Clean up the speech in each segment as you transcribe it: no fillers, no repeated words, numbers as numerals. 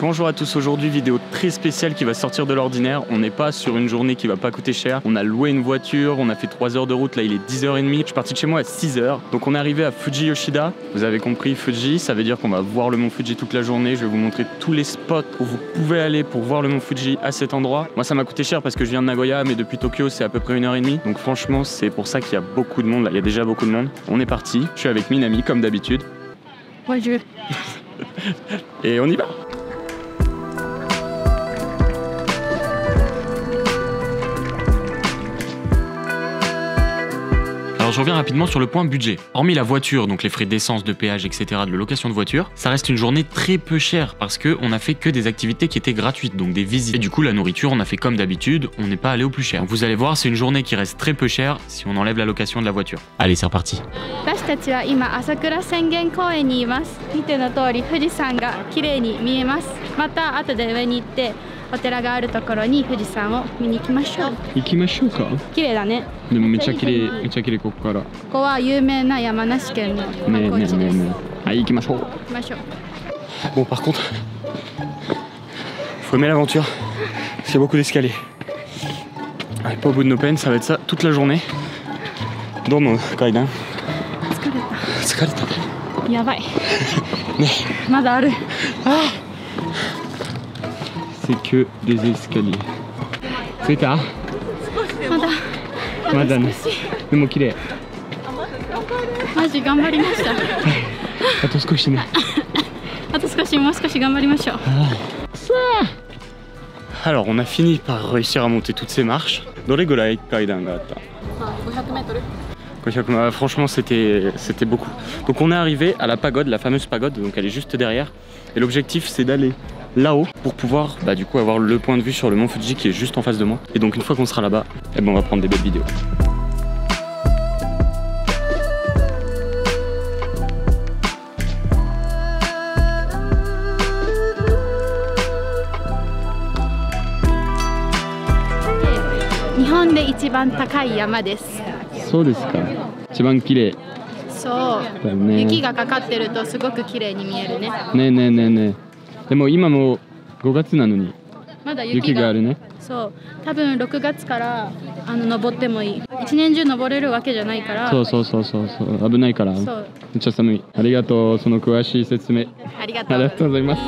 Bonjour à tous, aujourd'hui vidéo très spéciale qui va sortir de l'ordinaire. On n'est pas sur une journée qui va pas coûter cher. On a loué une voiture, on a fait 3 heures de route, là il est 10h30. Je suis parti de chez moi à 6h. Donc on est arrivé à Fuji Yoshida. Vous avez compris, Fuji, ça veut dire qu'on va voir le mont Fuji toute la journée. Je vais vous montrer tous les spots où vous pouvez aller pour voir le mont Fuji à cet endroit. Moi ça m'a coûté cher parce que je viens de Nagoya, mais depuis Tokyo c'est à peu près 1h30. Donc franchement c'est pour ça qu'il y a beaucoup de monde là. Il y a déjà beaucoup de monde. On est parti, je suis avec Minami comme d'habitude. Bonjour. Et on y va. Alors je reviens rapidement sur le point budget. Hormis la voiture, donc les frais d'essence, de péage, etc., de location de voiture, ça reste une journée très peu chère parce qu'on a fait que des activités qui étaient gratuites, donc des visites. Et du coup la nourriture, on a fait comme d'habitude, on n'est pas allé au plus cher. Donc vous allez voir, c'est une journée qui reste très peu chère si on enlève la location de la voiture. Allez, c'est reparti. 私たちは今朝倉浅間公園にいます。見ての通り富士山が綺麗に見えます。また後で上に行ってお寺があるところに富士山を見に行きましょう。行きましょうか。綺麗だね。でもめっちゃ綺麗、めっちゃ綺麗ここから。ここは有名な山梨県の観光地です。はい、行きましょう。行きましょう。Bon, par contre, faut aimer l'aventure, parce qu'il y a beaucoup d'escaliers. Allez, pas au bout de nos peines, ça va être ça toute la journée. Domo, Kaidan. 疲れた。やばい。ね。まだある。C'est que des escaliers. 着いた？まだね。でも綺麗。マジ頑張りました。あと少しね。あと少し、もう少し頑張りましょう。Alors on a fini par réussir à monter toutes ces marches. どれぐらい階段があった？ 500 mètres. Franchement c'était beaucoup. Donc on est arrivé à la pagode, la fameuse pagode, donc elle est juste derrière. Et l'objectif c'est d'aller là-haut pour pouvoir du coup avoir le point de vue sur le mont Fuji qui est juste en face de moi. Et donc une fois qu'on sera là-bas, eh ben, on va prendre des belles vidéos. Japan で一番高い山です。そうですか。一番綺麗。そう。ね、雪がかかってるとすごく綺麗に見えるね。ねえねえねえねえ。でも今も5月なのに。まだ雪があるね。そう。多分6月から登ってもいい。一年中登れるわけじゃないから。そう危ないから。そう。めっちゃ寒い。ありがとう、その詳しい説明。ありがとう。ありがとうございます。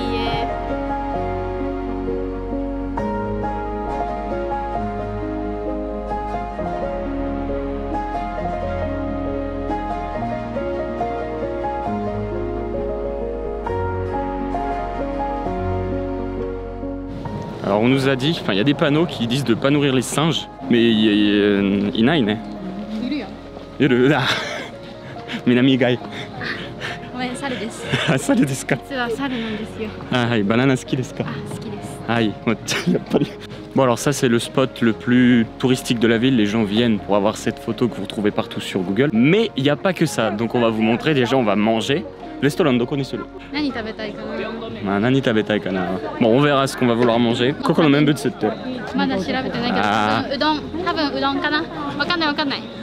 Alors on nous a dit, enfin il y a des panneaux qui disent de pas nourrir les singes, mais ilないね。いる。南以外。ごめん、猿です。猿ですか。実は猿なんですよ。Ah, はい、バナナ好きですか。好きです。はい、やっぱり。Bon alors ça c'est le spot le plus touristique de la ville, les gens viennent pour avoir cette photo que vous retrouvez partout sur Google. Mais il n'y a pas que ça, donc on va vous montrer, déjà on va manger. Restaurant, do koni suru? Nani tabetai kana? Nani tabetai kana? Bon, on verra ce qu'on va vouloir manger. Koko no menbutsu tte.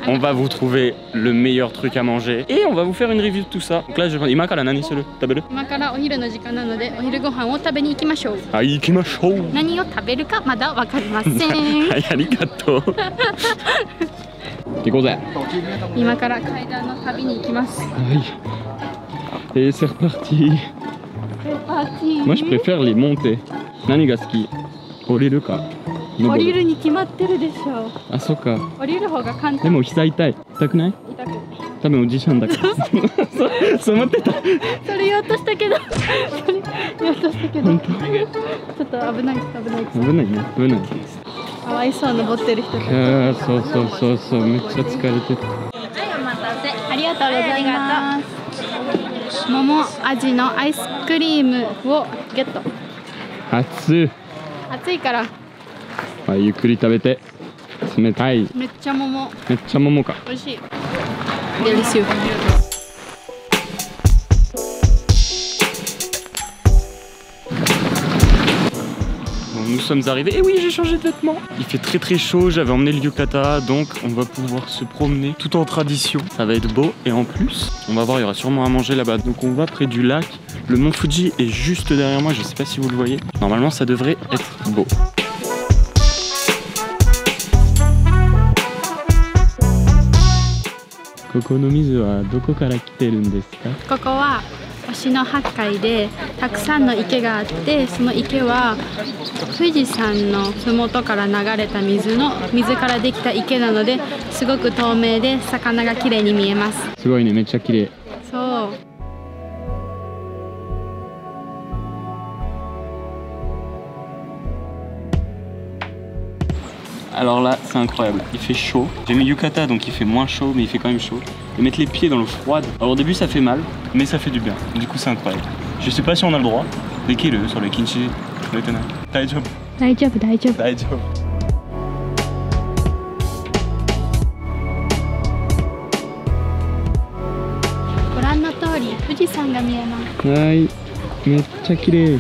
On va vous trouver le meilleur truc à manger et on va vous faire une review de tout ça. Donc là je vais imaka nani suru? Taberu? Imaka o hiru no jikan nanode o hiru gohan o tabe ni ikimashou. Ah, ikimashou. Nani o taberu ka mada wakarimasen. Hai, arigatou. 行こうぜ。今から階段の旅に行きます。はい。Et c'est reparti. Moi je préfère les montées. 何が好き？降りるか？降りるに決まってるでしょ。あ、そっか。降りる方が簡単。でも膝痛い。痛くない？痛くない。多分おじいちゃんだから。そう思ってた。それ言おうとしたけど。それ言おうとしたけど。ちょっと危ないです。危ないね。危ない。かわいそう登ってる人たち。そうめっちゃ疲れてる。はいお待たせ。ありがとうございます。桃味のアイスクリームをゲット。暑いから。はい、ゆっくり食べて。冷たい。めっちゃ桃か。美味しい。デリシュ。nous sommes arrivés. Et oui, j'ai changé de vêtements. Il fait très très chaud, j'avais emmené le yukata, donc on va pouvoir se promener tout en tradition. Ça va être beau et en plus, on va voir, il y aura sûrement à manger là-bas. Donc on va près du lac. Le mont Fuji est juste derrière moi, je sais pas si vous le voyez. Normalement, ça devrait être beau. Koko no mizu wa doko kara kiteru n desu ka? ここは忍野八海でたくさんの池があって、その池は富士山の麓から流れた水からできた池なので、すごく透明で魚がきれいに見えます。すごいね、めっちゃ綺麗。そう。Alors là, c'est incroyable, il fait chaud. J'ai mis yukata donc il fait moins chaud, mais il fait quand même chaud. Et mettre les pieds dans l'eau froide, alors au début ça fait mal, mais ça fait du bien. Du coup c'est incroyable. Je sais pas si on a le droit. Dekiru sur le kinchi. Daijoubu. Daijoubu, daijoubu. Daijoubu. ご覧の通り富士山が見えます。はい、めっちゃ綺麗。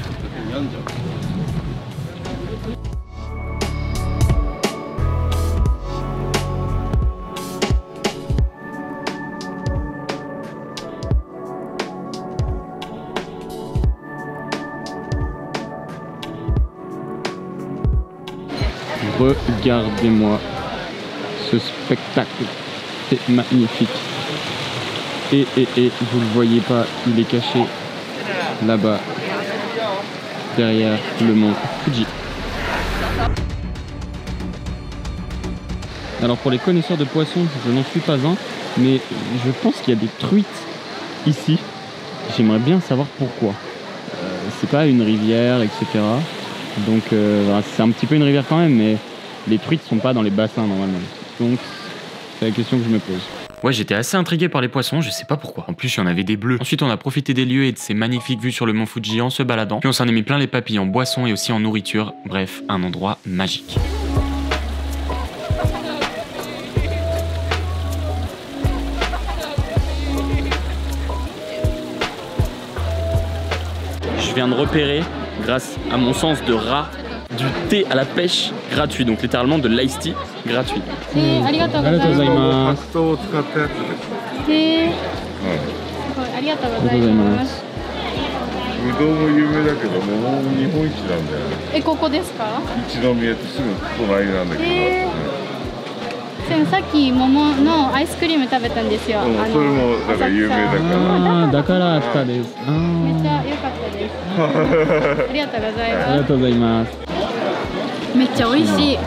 Regardez-moi ce spectacle, c'est magnifique. Et vous le voyez pas, il est caché là-bas, derrière le mont Fuji. Alors pour les connaisseurs de poissons, je n'en suis pas un, mais je pense qu'il y a des truites ici. J'aimerais bien savoir pourquoi. C'est pas une rivière, etc. Donc voilà, c'est un petit peu une rivière quand même, mais les truites sont pas dans les bassins normalement. Donc c'est la question que je me pose. Ouais, j'étais assez intrigué par les poissons, je sais pas pourquoi. En plus, il y en avait des bleus. Ensuite, on a profité des lieux et de ces magnifiques vues sur le mont Fuji en se baladant. Puis on s'en est mis plein les papilles en boissons et aussi en nourriture. Bref, un endroit magique. Je viens de repérer, grâce à mon sens de rat, du thé à la pêche gratuit, donc littéralement de l'ice tea gratuit. ありがとうございます。白桃を使ったやつです。へー、すごいありがとうございます。ぶどうも有名だけど桃も日本一なんだよね。ここですか？一宮ってすぐ隣なんだけど。でもさっき桃のアイスクリーム食べたんですよ。それもだから有名だから。ああ、だからあったです。めっちゃ良かったです。ありがとうございます。ありがとうございます。めっちゃ美味しい。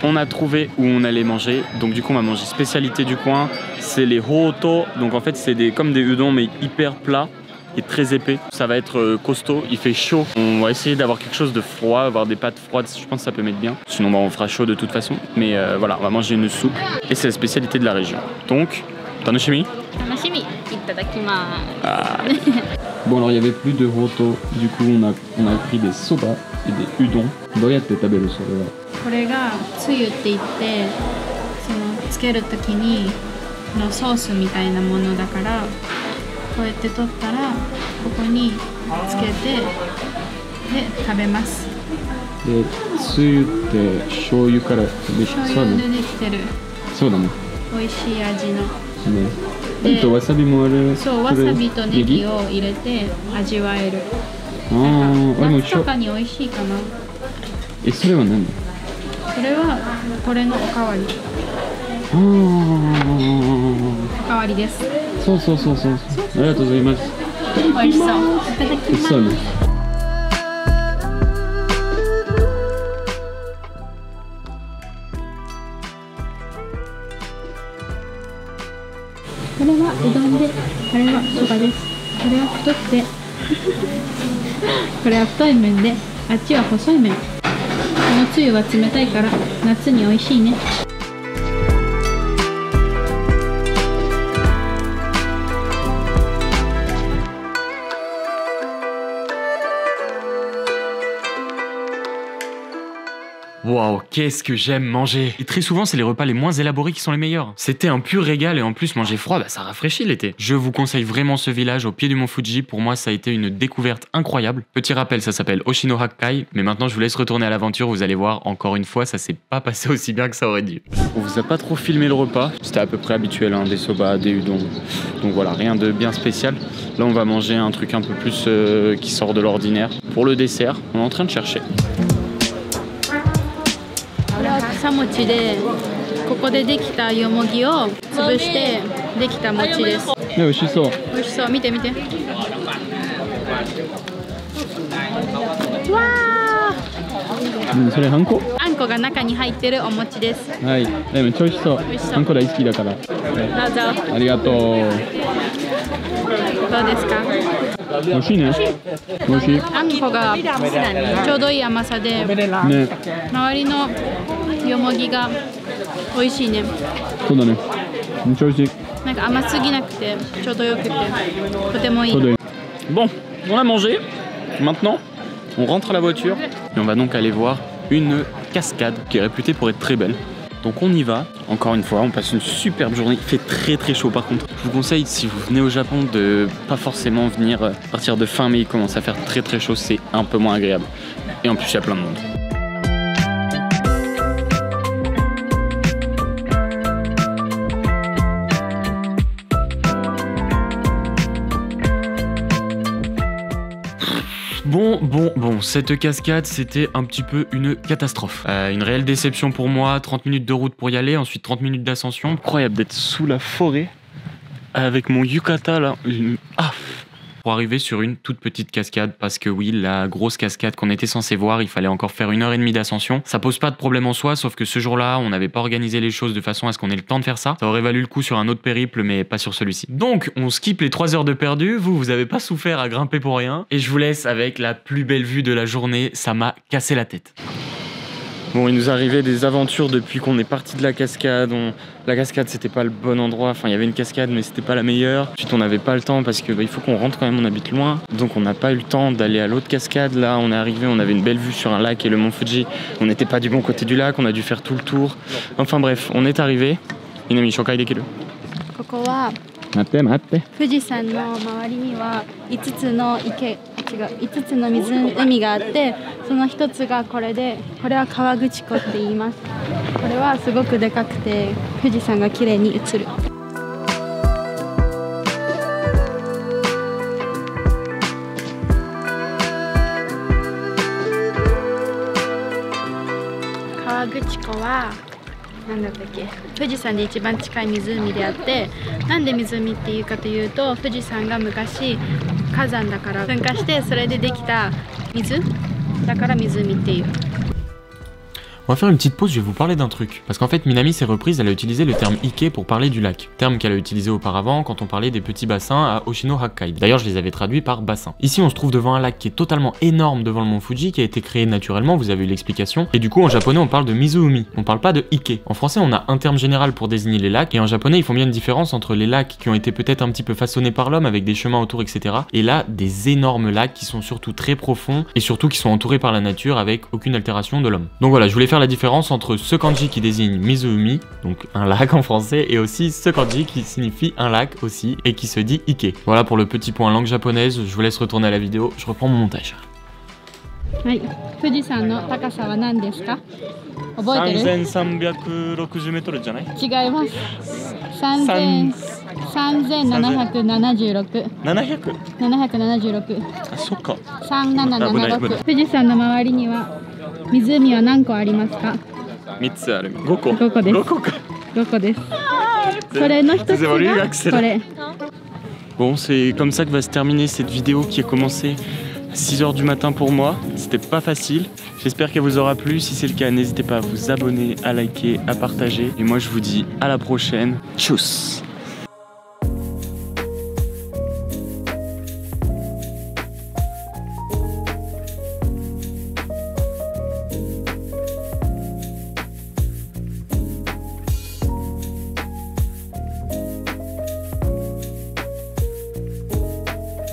On a trouvé où on allait manger, donc du coup on va manger spécialité du coin, c'est les hoto, donc en fait c'est comme des udon mais hyper plats et très épais, ça va être costaud, il fait chaud, on va essayer d'avoir quelque chose de froid, avoir des pâtes froides, je pense que ça peut mettre bien, sinon bah, on fera chaud de toute façon, mais voilà, on va manger une soupe et c'est la spécialité de la région, donc tanoshimi. Tanoshimi, itadakimasu. Bon alors il n'y avait plus de hoto, du coup on a pris des soba et des udon. Doyatte taberuそれは。これがつゆって言って、そのつけるときにのソースみたいなものだから、こうやって取ったらここにつけてで食べます。で、つゆって醤油からできてる。醤油でできてる。そうだね。美味しい味の。ね。わさびもある。そう、わさびとネギを入れて味わえる。なんか夏とかに美味しいかな。それは何？それはこれのおかわり。おかわりです。そう。ありがとうございます。美味しそう。いただきます。そうね。これはうどんで、これはそばです。これは太くてこれは太い麺で、あっちは細い麺。このつゆは冷たいから夏に美味しいね。Waouh, qu'est-ce que j'aime manger. Et très souvent, c'est les repas les moins élaborés qui sont les meilleurs. C'était un pur régal et en plus, manger froid, bah, ça rafraîchit l'été. Je vous conseille vraiment ce village au pied du mont Fuji. Pour moi, ça a été une découverte incroyable. Petit rappel, ça s'appelle Oshino Hakkai. Mais maintenant, je vous laisse retourner à l'aventure. Vous allez voir, encore une fois, ça s'est pas passé aussi bien que ça aurait dû. On vous a pas trop filmé le repas. C'était à peu près habituel, hein, des soba, des udon. Donc voilà, rien de bien spécial. Là, on va manger un truc un peu plus qui sort de l'ordinaire. Pour le dessert, on est en train de chercher. 草餅でここでできたよもぎを潰してできた餅です。美味しそう。美味しそう。見て見て。わー。それあんこ？あんこが中に入ってるお餅です。はい。めっちゃ美味しそう。美味しそう。あんこ大好きだから。どうぞ。ありがとう。どうですか？美味しいね。美味しい。あんこがちょうどいい甘さで、ね。周りのよもぎが美味しいね。そうだね。めっちゃ美味しい。なんか甘すぎなくてちょうどよくてとてもいい。Bon, on a mangé. Maintenant, on rentre à la voiture et on va donc aller voir une cascade qui est réputée pour être très belle. Donc on y va, encore une fois, on passe une superbe journée. Il fait très très chaud par contre. Je vous conseille, si vous venez au Japon, de pas forcément venir à partir de fin mai. Il commence à faire très très chaud, c'est un peu moins agréable. Et en plus, il y a plein de monde. Bon, cette cascade, c'était un petit peu une catastrophe. Une réelle déception pour moi, 30 minutes de route pour y aller, ensuite 30 minutes d'ascension. Incroyable d'être sous la forêt, avec mon yukata là. Pour arriver sur une toute petite cascade, parce que oui, la grosse cascade qu'on était censé voir, il fallait encore faire 1h30 d'ascension. Ça pose pas de problème en soi, sauf que ce jour-là, on n'avait pas organisé les choses de façon à ce qu'on ait le temps de faire ça. Ça aurait valu le coup sur un autre périple, mais pas sur celui-ci. Donc, on skip les 3 heures de perdu, vous avez pas souffert à grimper pour rien, et je vous laisse avec la plus belle vue de la journée, ça m'a cassé la tête. Bon, il nous arrivait des aventures depuis qu'on est parti de la cascade. La cascade, c'était pas le bon endroit. Enfin, il y avait une cascade, mais c'était pas la meilleure. Ensuite, on n'avait pas le temps parce que il faut qu'on rentre quand même. On habite loin, donc on n'a pas eu le temps d'aller à l'autre cascade. Là, on est arrivé, on avait une belle vue sur un lac et le mont Fuji. On n'était pas du bon côté du lac. On a dû faire tout le tour. Enfin bref, on est arrivé. Inami, shokai dekiru? ここは待って富士山の周りには5つの湖があって、その1つがこれで、これは河口湖って言います。これはすごくでかくて富士山が綺麗に映る。河口湖はなんだったっけ、富士山で一番近い湖であって、なんで湖っていうかというと、富士山が昔火山だから噴火して、それでできた水だから湖っていう。 On va faire une petite pause, je vais vous parler d'un truc. Parce qu'en fait, Minami s'est reprise, elle a utilisé le terme Ike pour parler du lac. Terme qu'elle a utilisé auparavant quand on parlait des petits bassins à Oshino Hakkai. D'ailleurs, je les avais traduits par bassin. Ici, on se trouve devant un lac qui est totalement énorme devant le mont Fuji, qui a été créé naturellement, vous avez eu l'explication. Et du coup, en japonais, on parle de Mizuumi, on parle pas de Ike. En français, on a un terme général pour désigner les lacs, et en japonais, ils font bien une différence entre les lacs qui ont été peut-être un petit peu façonnés par l'homme, avec des chemins autour, etc. Et là, des énormes lacs qui sont surtout très profonds, et surtout qui sont entourés par la nature avec aucune altération de l'homme. Donc voilà, je voulais faire la différence entre ce kanji qui désigne Mizuumi, donc un lac en français, et aussi ce kanji qui signifie un lac aussi, et qui se dit Ike. Voilà pour le petit point langue japonaise, je vous laisse retourner à la vidéo, je reprends mon montage. はい、富士山の高さは何ですか？覚えてる？3360メートルじゃない？違います。3776。776。あ、そっか。3776。富士山の周りには湖は何個ありますか？3つある。5個。5個です。5個か。5個です。それの一つがこれ。Bon, c'est comme ça que va se terminer cette vidéo qui a commencé à 6h du matin pour moi. C'était pas facile. J'espère qu'elle vous aura plu. Si c'est le cas, n'hésitez pas à vous abonner, à liker, à partager. Et moi, je vous dis à la prochaine. Tchuss!